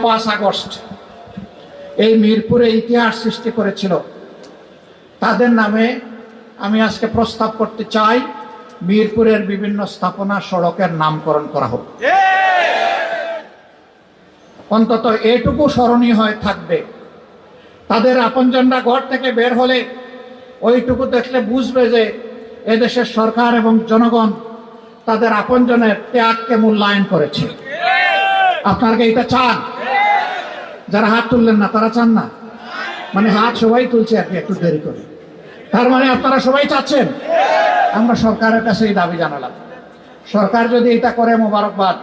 5 August এই মিরপুরে ইতিহাস সৃষ্টি করেছিল, তাদের নামে আমি আজকে প্রস্তাব করতে চাই মিরপুরের বিভিন্ন স্থাপনা সড়কের নামকরণ করা হোক। অন্তত এটুকু স্মরণীয় হয়ে থাকবে, তাদের আপনজনরা ঘর থেকে বের হলে ওইটুকু দেখলে বুঝবে যে এদেশের সরকার এবং জনগণ তাদের আপনজনের ত্যাগকে মূল্যায়ন করেছে। আপনারা কি এটা চান? যারা হাত তুললেন না তারা চান না? মানে হাত সবাই তুলছে আর কি, একটু দেরি করে। তার মানে আপনারা সবাই চাচ্ছেন। আমরা সরকারের কাছে এই দাবি জানালাম, সরকার যদি এটা করে মোবারকবাদ।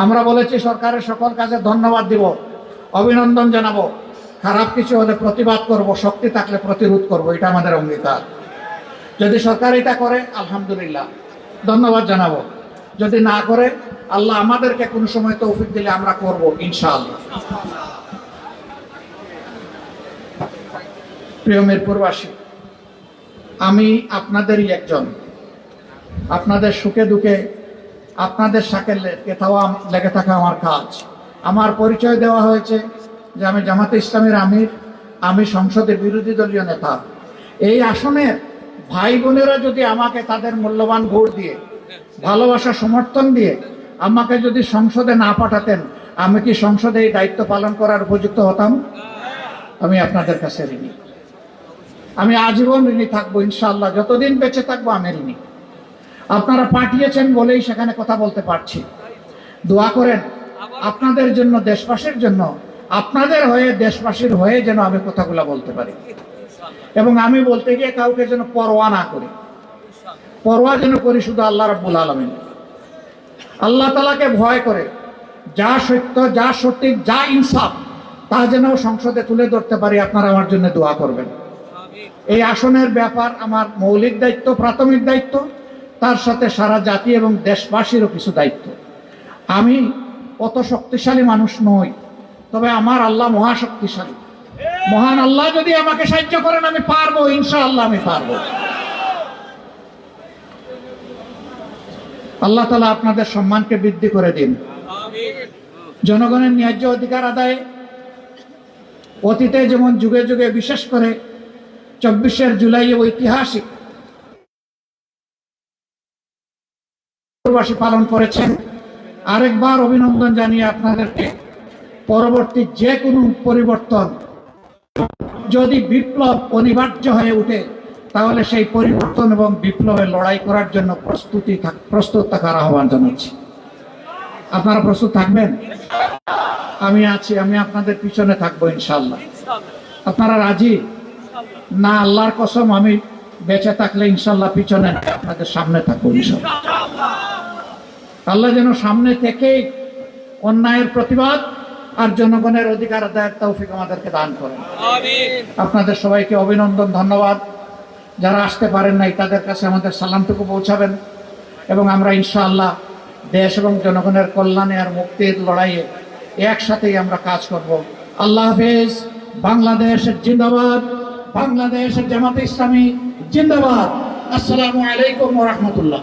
আমরা বলেছি সরকারের সকল কাজে ধন্যবাদ দিব, অভিনন্দন জানাবো, খারাপ কিছু হলে প্রতিবাদ করব, শক্তি থাকলে প্রতিরোধ করব, এটা আমাদের অঙ্গীকার। যদি সরকার এটা করে আলহামদুলিল্লাহ, ধন্যবাদ জানাবো। যদি না করে আল্লাহ আমাদেরকে কোনো সময় তৌফিক দিলে আমরা করব ইনশাআল্লাহ। প্রিয় মিরপুরবাসী, আমি আপনাদেরই একজন। আপনাদের সুখে দুঃখে আপনাদের সাথে লেগে থাকা আমার কাজ। আমার পরিচয় দেওয়া হয়েছে যে আমি জামাতে ইসলামের আমির, আমি সংসদের বিরোধী দলীয় নেতা। এই আসনের ভাই বোনেরা যদি আমাকে তাদের মূল্যবান ভোট দিয়ে, ভালোবাসা সমর্থন দিয়ে আমাকে যদি সংসদে না পাঠাতেন, আমি কি সংসদে এই দায়িত্ব পালন করার উপযুক্ত হতাম? আমি আপনাদের কাছে ঋণী, আমি আজীবন ঋণী থাকবো ইনশাআল্লাহ। যতদিন বেঁচে থাকবো আমি ঋণী। আপনারা পাঠিয়েছেন বলেই সেখানে কথা বলতে পারছি। দোয়া করেন আপনাদের জন্য, দেশবাসীর জন্য, আপনাদের হয়ে, দেশবাসীর হয়ে যেন আমি কথাগুলো বলতে পারি, এবং আমি বলতে গিয়ে কাউকে যেন পরোয়া না করি। পরোয়া যেন করি শুধু আল্লাহ রাব্বুল আলামিন, আল্লাহ তাআলাকে ভয় করে। যা সত্য, যা সঠিক, যা ইনসাফ, তা যেন সংসদে তুলে ধরতে পারি। আপনারা আমার জন্য দোয়া করবেন। এই আসনের ব্যাপার আমার মৌলিক দায়িত্ব, প্রাথমিক দায়িত্ব, তার সাথে সারা জাতি এবং দেশবাসীরও কিছু দায়িত্ব। আমি অত শক্তিশালী মানুষ নই, তবে আমার আল্লাহ মহাশক্তিশালী। মহান আল্লাহ যদি আমাকে সাহায্য করেন আমি পারবো ইনশাআল্লাহ, আমি পারবো। আল্লাহ তাআলা আপনাদের সম্মানকে বৃদ্ধি করে দিন। জনগণের ন্যায্য অধিকার আদায়ে অতীতে যেমন যুগে যুগে, বিশেষ করে 24 জুলাই ঐতিহাসিক পালন করেছেন, আরেকবার অভিনন্দন জানিয়ে আপনাদেরকে পরবর্তী যে কোনো পরিবর্তন, যদি বিপ্লব অনিবার্য হয়ে ওঠে, তাহলে সেই পরিবর্তন এবং বিপ্লবের লড়াই করার জন্য প্রস্তুত থাকার আহ্বান জানাচ্ছি। আপনারা প্রস্তুত থাকবেন? আমি আছি, আমি আপনাদের পিছনে থাকবো ইনশাআল্লাহ। আপনারা রাজি না? আল্লাহর কসম, আমি বেঁচে থাকলে ইনশাআল্লাহ পিছনে আপনাদের সামনে থাকবো ইনশাআল্লাহ। আল্লাহ যেন সামনে থেকেই অন্যায়ের প্রতিবাদ আর জনগণের অধিকার আদায়ের তৌফিক আমাদেরকে দান করেন। আপনাদের সবাইকে অভিনন্দন, ধন্যবাদ। যারা আসতে পারেন নাই তাদের কাছে আমাদের সালামটুকু পৌঁছাবেন, এবং আমরা ইনশাআল্লাহ দেশ এবং জনগণের কল্যাণে আর মুক্তির লড়াইয়ে একসাথেই আমরা কাজ করব। আল্লাহ হাফেজ। বাংলাদেশ জিন্দাবাদ, বাংলাদেশ জামাতে ইসলামী জিন্দাবাদ। আসসালামু আলাইকুম ওয়া রাহমাতুল্লাহ।